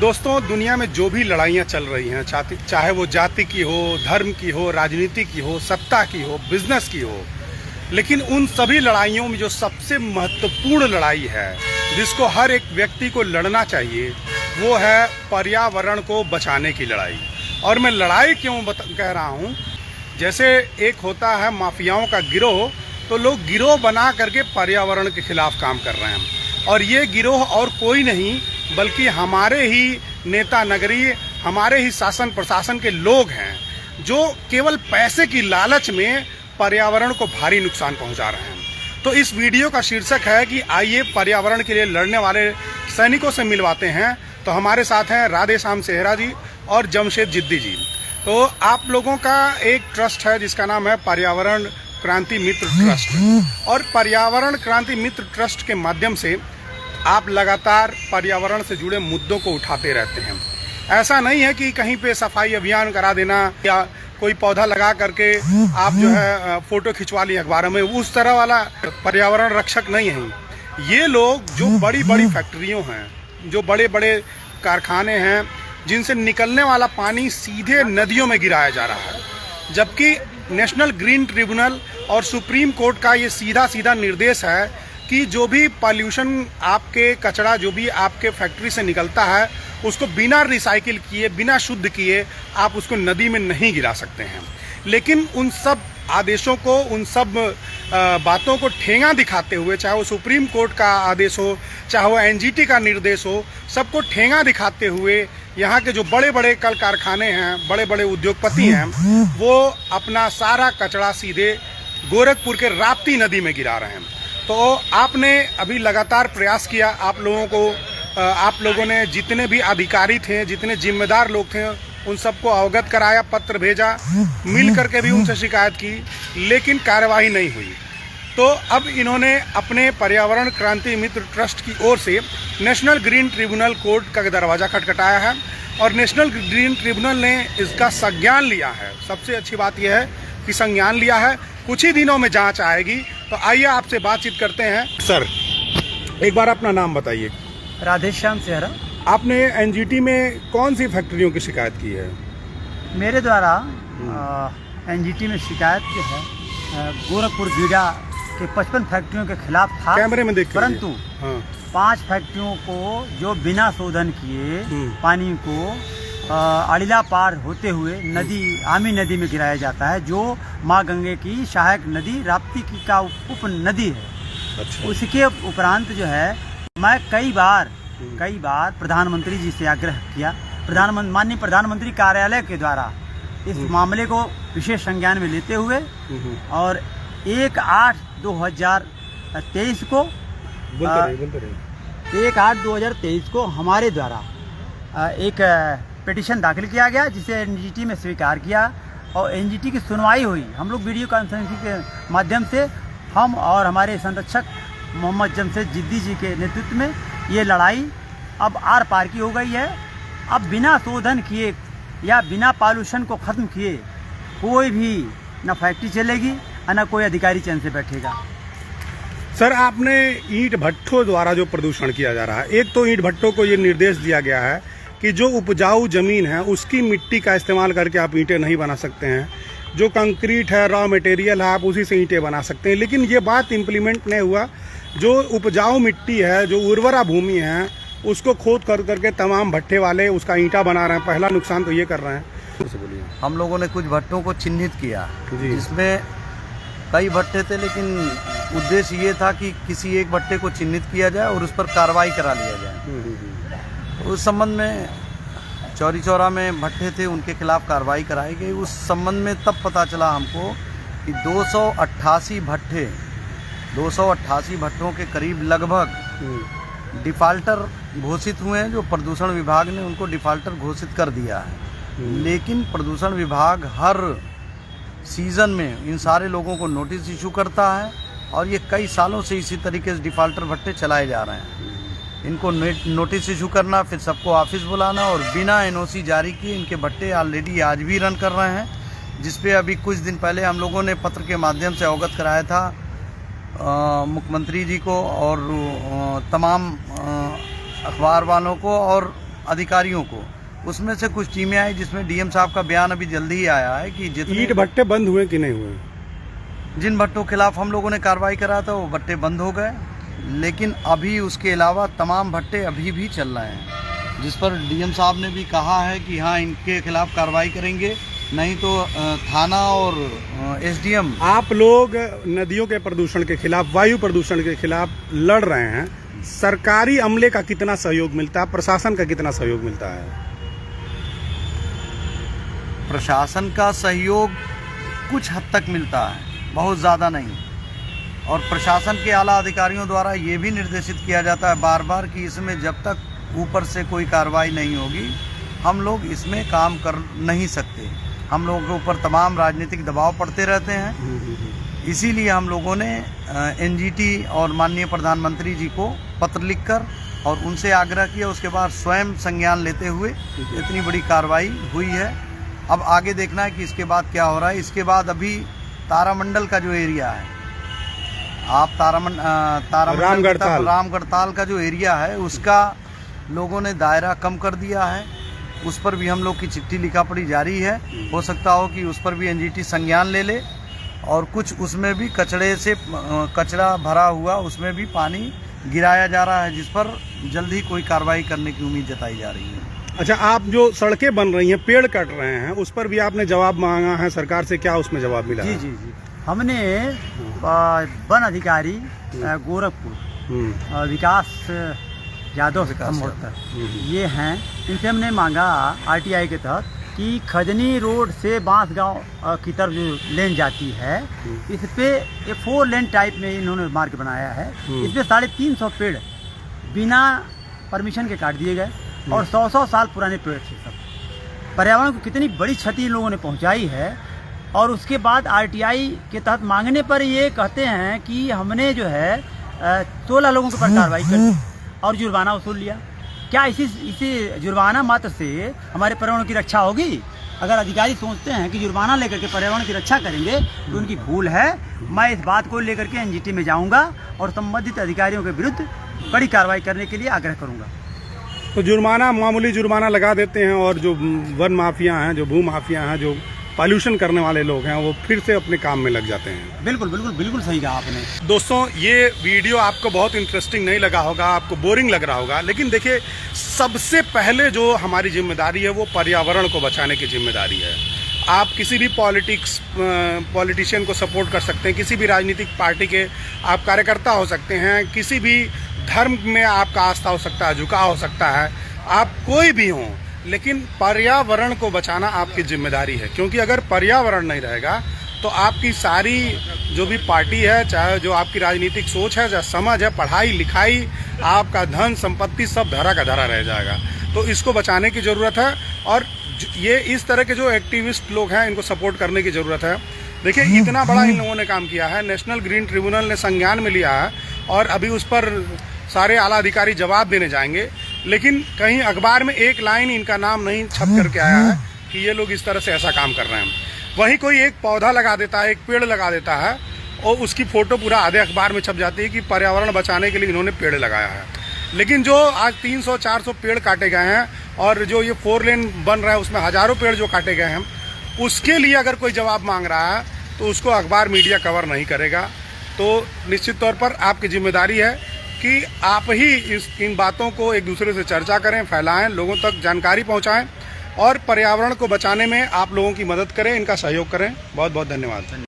दोस्तों, दुनिया में जो भी लड़ाइयाँ चल रही हैं, चाहे वो जाति की हो, धर्म की हो, राजनीति की हो, सत्ता की हो, बिजनेस की हो, लेकिन उन सभी लड़ाइयों में जो सबसे महत्वपूर्ण लड़ाई है, जिसको हर एक व्यक्ति को लड़ना चाहिए, वो है पर्यावरण को बचाने की लड़ाई। और मैं लड़ाई क्यों कह रहा हूँ, जैसे एक होता है माफियाओं का गिरोह, तो लोग गिरोह बना करके पर्यावरण के खिलाफ काम कर रहे हैं। और ये गिरोह और कोई नहीं बल्कि हमारे ही नेता नगरी, हमारे ही शासन प्रशासन के लोग हैं, जो केवल पैसे की लालच में पर्यावरण को भारी नुकसान पहुंचा रहे हैं। तो इस वीडियो का शीर्षक है कि आइए पर्यावरण के लिए लड़ने वाले सैनिकों से मिलवाते हैं। तो हमारे साथ हैं राधे श्याम सेहरा जी और जमशेद जिद्दी जी। तो आप लोगों का एक ट्रस्ट है जिसका नाम है पर्यावरण क्रांति मित्र ट्रस्ट, और पर्यावरण क्रांति मित्र ट्रस्ट के माध्यम से आप लगातार पर्यावरण से जुड़े मुद्दों को उठाते रहते हैं। ऐसा नहीं है कि कहीं पे सफाई अभियान करा देना या कोई पौधा लगा करके आप जो है फोटो खिंचवा ली अखबारों में, उस तरह वाला पर्यावरण रक्षक नहीं है। ये लोग जो बड़ी बड़ी फैक्ट्रियों हैं, जो बड़े बड़े कारखाने हैं, जिनसे निकलने वाला पानी सीधे नदियों में गिराया जा रहा है, जबकि नेशनल ग्रीन ट्रिब्यूनल और सुप्रीम कोर्ट का ये सीधा सीधा निर्देश है कि जो भी पॉल्यूशन, आपके कचरा जो भी आपके फैक्ट्री से निकलता है, उसको बिना रिसाइकिल किए, बिना शुद्ध किए आप उसको नदी में नहीं गिरा सकते हैं। लेकिन उन सब आदेशों को, उन सब बातों को ठेंगा दिखाते हुए, चाहे वो सुप्रीम कोर्ट का आदेश हो, चाहे वो एनजीटी का निर्देश हो, सबको ठेंगा दिखाते हुए यहाँ के जो बड़े बड़े कल कारखाने हैं, बड़े बड़े उद्योगपति हैं, वो अपना सारा कचरा सीधे गोरखपुर के राप्ती नदी में गिरा रहे हैं। तो आपने अभी लगातार प्रयास किया, आप लोगों ने जितने भी अधिकारी थे, जितने जिम्मेदार लोग थे, उन सबको अवगत कराया, पत्र भेजा, मिल करके भी उनसे शिकायत की, लेकिन कार्यवाही नहीं हुई। तो अब इन्होंने अपने पर्यावरण क्रांति मित्र ट्रस्ट की ओर से नेशनल ग्रीन ट्रिब्यूनल कोर्ट का दरवाज़ा खटखटाया है, और नेशनल ग्रीन ट्रिब्यूनल ने इसका संज्ञान लिया है। सबसे अच्छी बात यह है कि संज्ञान लिया है। कुछ ही दिनों में जांच आएगी। तो आइए आपसे बातचीत करते हैं। सर, एक बार अपना नाम बताइए। राधे श्याम सेहरा। आपने एनजीटी में कौन सी फैक्ट्रियों की शिकायत की है? मेरे द्वारा एनजीटी में शिकायत जो है गोरखपुर गीडा के 55 फैक्ट्रियों के खिलाफ था। कैमरे में देख, परंतु 5 फैक्ट्रियों को जो बिना शोधन किए पानी को अड़िला पार होते हुए नदी, आमी नदी में गिराया जाता है, जो माँ गंगे की सहायक नदी राप्ती की का उप नदी है। अच्छा। उसके उपरांत जो है मैं कई बार प्रधानमंत्री जी से आग्रह किया, माननीय प्रधानमंत्री कार्यालय के द्वारा इस मामले को विशेष संज्ञान में लेते हुए और 1/8/2023 को 1/8/2023 को हमारे द्वारा एक पिटीशन दाखिल किया गया, जिसे एनजीटी में स्वीकार किया और एनजीटी की सुनवाई हुई। हम लोग वीडियो कॉन्फ्रेंसिंग के माध्यम से, हम और हमारे संरक्षक मोहम्मद जमशेद जिद्दी जी के नेतृत्व में ये लड़ाई अब आर पार की हो गई है। अब बिना शोधन किए या बिना पॉल्यूशन को ख़त्म किए कोई भी न फैक्ट्री चलेगी और न कोई अधिकारी चैन से बैठेगा। सर, आपने ईंट भट्ठों द्वारा जो प्रदूषण किया जा रहा है, एक तो ईंट भट्ठों को ये निर्देश दिया गया है कि जो उपजाऊ ज़मीन है उसकी मिट्टी का इस्तेमाल करके आप ईंटें नहीं बना सकते हैं, जो कंक्रीट है, रॉ मटेरियल है, आप उसी से ईंटें बना सकते हैं। लेकिन ये बात इम्प्लीमेंट नहीं हुआ। जो उपजाऊ मिट्टी है, जो उर्वरा भूमि है, उसको खोद कर करके तमाम भट्ठे वाले उसका ईंटा बना रहे हैं। पहला नुकसान तो ये कर रहे हैं। बोलिए। हम लोगों ने कुछ भट्टों को चिन्हित किया, जिसमें कई भट्टे थे, लेकिन उद्देश्य ये था कि किसी एक भट्टे को चिन्हित किया जाए और उस पर कार्रवाई करा लिया जाए। उस संबंध में चौरी चौरा में भट्टे थे, उनके खिलाफ कार्रवाई कराई गई। उस संबंध में तब पता चला हमको कि 288 भट्टों के करीब लगभग डिफ़ाल्टर घोषित हुए हैं, जो प्रदूषण विभाग ने उनको डिफ़ाल्टर घोषित कर दिया है। लेकिन प्रदूषण विभाग हर सीज़न में इन सारे लोगों को नोटिस इशू करता है, और ये कई सालों से इसी तरीके से डिफ़ाल्टर भट्टे चलाए जा रहे हैं। इनको नोटिस इशू करना, फिर सबको ऑफिस बुलाना, और बिना एनओसी जारी किए इनके भट्टे ऑलरेडी आज भी रन कर रहे हैं, जिस पे अभी कुछ दिन पहले हम लोगों ने पत्र के माध्यम से अवगत कराया था मुख्यमंत्री जी को और तमाम अखबार वालों को और अधिकारियों को। उसमें से कुछ टीमें आई जिसमें डीएम साहब का बयान अभी जल्दी ही आया है कि जितने ईंट भट्टे बंद हुए कि नहीं हुए? जिन भट्टों के खिलाफ हम लोगों ने कार्रवाई करा था वो भट्टे बंद हो गए, लेकिन अभी उसके अलावा तमाम भट्टे अभी भी चल रहे हैं, जिस पर डीएम साहब ने भी कहा है कि हाँ इनके खिलाफ कार्रवाई करेंगे, नहीं तो थाना और एसडीएम। आप लोग नदियों के प्रदूषण के खिलाफ, वायु प्रदूषण के खिलाफ लड़ रहे हैं, सरकारी अमले का कितना सहयोग मिलता है, प्रशासन का कितना सहयोग मिलता है? प्रशासन का सहयोग कुछ हद तक मिलता है, बहुत ज़्यादा नहीं। और प्रशासन के आला अधिकारियों द्वारा ये भी निर्देशित किया जाता है बार बार कि इसमें जब तक ऊपर से कोई कार्रवाई नहीं होगी हम लोग इसमें काम कर नहीं सकते। हम लोगों के ऊपर तमाम राजनीतिक दबाव पड़ते रहते हैं, इसीलिए हम लोगों ने एनजीटी और माननीय प्रधानमंत्री जी को पत्र लिखकर और उनसे आग्रह किया। उसके बाद स्वयं संज्ञान लेते हुए इतनी बड़ी कार्रवाई हुई है। अब आगे देखना है कि इसके बाद क्या हो रहा है। इसके बाद अभी तारामंडल का जो एरिया है, आप रामगढ़ताल का जो एरिया है उसका लोगों ने दायरा कम कर दिया है। उस पर भी हम लोग की चिट्ठी लिखा पड़ी जारी है। हो सकता हो कि उस पर भी एनजीटी संज्ञान ले ले, और कुछ उसमें भी कचरा भरा हुआ उसमें भी पानी गिराया जा रहा है, जिस पर जल्द ही कोई कार्रवाई करने की उम्मीद जताई जा रही है। अच्छा, आप जो सड़कें बन रही हैं, पेड़ कट रहे हैं, उस पर भी आपने जवाब मांगा है सरकार से, क्या उसमें जवाब मिला? जी जी जी, हमने वन अधिकारी गोरखपुर विकास यादव ये हैं, इनसे हमने मांगा आरटीआई के तहत कि खजनी रोड से बांस गांव की तरफ जो लेन जाती है इस पे 4 लेन टाइप में इन्होंने मार्ग बनाया है। इस पे 350 पेड़ बिना परमिशन के काट दिए गए और 100 साल पुराने पेड़ थे सब। पर्यावरण को कितनी बड़ी क्षति इन लोगों ने पहुंचाई है। और उसके बाद आरटीआई के तहत मांगने पर ये कहते हैं कि हमने जो है 16 लोगों के ऊपर कार्रवाई कर दी और जुर्माना वसूल लिया। क्या इसी जुर्माना मात्र से हमारे पर्यावरण की रक्षा होगी? अगर अधिकारी सोचते हैं कि जुर्माना लेकर के पर्यावरण की रक्षा करेंगे तो उनकी भूल है। मैं इस बात को लेकर के एनजीटी में जाऊंगा और संबंधित अधिकारियों के विरुद्ध कड़ी कार्रवाई करने के लिए आग्रह करूंगा। तो जुर्माना, मामूली जुर्माना लगा देते हैं और जो वन माफिया हैं, जो भू माफिया हैं, जो पॉल्यूशन करने वाले लोग हैं, वो फिर से अपने काम में लग जाते हैं। बिल्कुल बिल्कुल बिल्कुल सही कहा आपने। दोस्तों, ये वीडियो आपको बहुत इंटरेस्टिंग नहीं लगा होगा, आपको बोरिंग लग रहा होगा, लेकिन देखिए, सबसे पहले जो हमारी जिम्मेदारी है वो पर्यावरण को बचाने की जिम्मेदारी है। आप किसी भी पॉलिटिशियन को सपोर्ट कर सकते हैं, किसी भी राजनीतिक पार्टी के आप कार्यकर्ता हो सकते हैं, किसी भी धर्म में आपका आस्था हो सकता है, झुकाव हो सकता है, आप कोई भी हों, लेकिन पर्यावरण को बचाना आपकी जिम्मेदारी है। क्योंकि अगर पर्यावरण नहीं रहेगा तो आपकी सारी जो भी पार्टी है, चाहे जो आपकी राजनीतिक सोच है, चाहे समझ है, पढ़ाई लिखाई, आपका धन संपत्ति सब धरा का धरा रह जाएगा। तो इसको बचाने की ज़रूरत है और ये इस तरह के जो एक्टिविस्ट लोग हैं इनको सपोर्ट करने की ज़रूरत है। देखिए, इतना बड़ा इन लोगों ने काम किया है, नेशनल ग्रीन ट्रिब्यूनल ने संज्ञान में लिया है और अभी उस पर सारे आला अधिकारी जवाब देने जाएंगे, लेकिन कहीं अखबार में एक लाइन इनका नाम नहीं छप करके आया है कि ये लोग इस तरह से ऐसा काम कर रहे हैं। वहीं कोई एक पौधा लगा देता है, एक पेड़ लगा देता है और उसकी फोटो पूरा आधे अखबार में छप जाती है कि पर्यावरण बचाने के लिए इन्होंने पेड़ लगाया है। लेकिन जो आज 300-400 पेड़ काटे गए हैं और जो ये 4 लेन बन रहा है उसमें हजारों पेड़ जो काटे गए हैं, उसके लिए अगर कोई जवाब मांग रहा है तो उसको अखबार मीडिया कवर नहीं करेगा। तो निश्चित तौर पर आपकी जिम्मेदारी है कि आप ही इन बातों को एक दूसरे से चर्चा करें, फैलाएं, लोगों तक जानकारी पहुंचाएं और पर्यावरण को बचाने में आप लोगों की मदद करें, इनका सहयोग करें। बहुत बहुत धन्यवाद।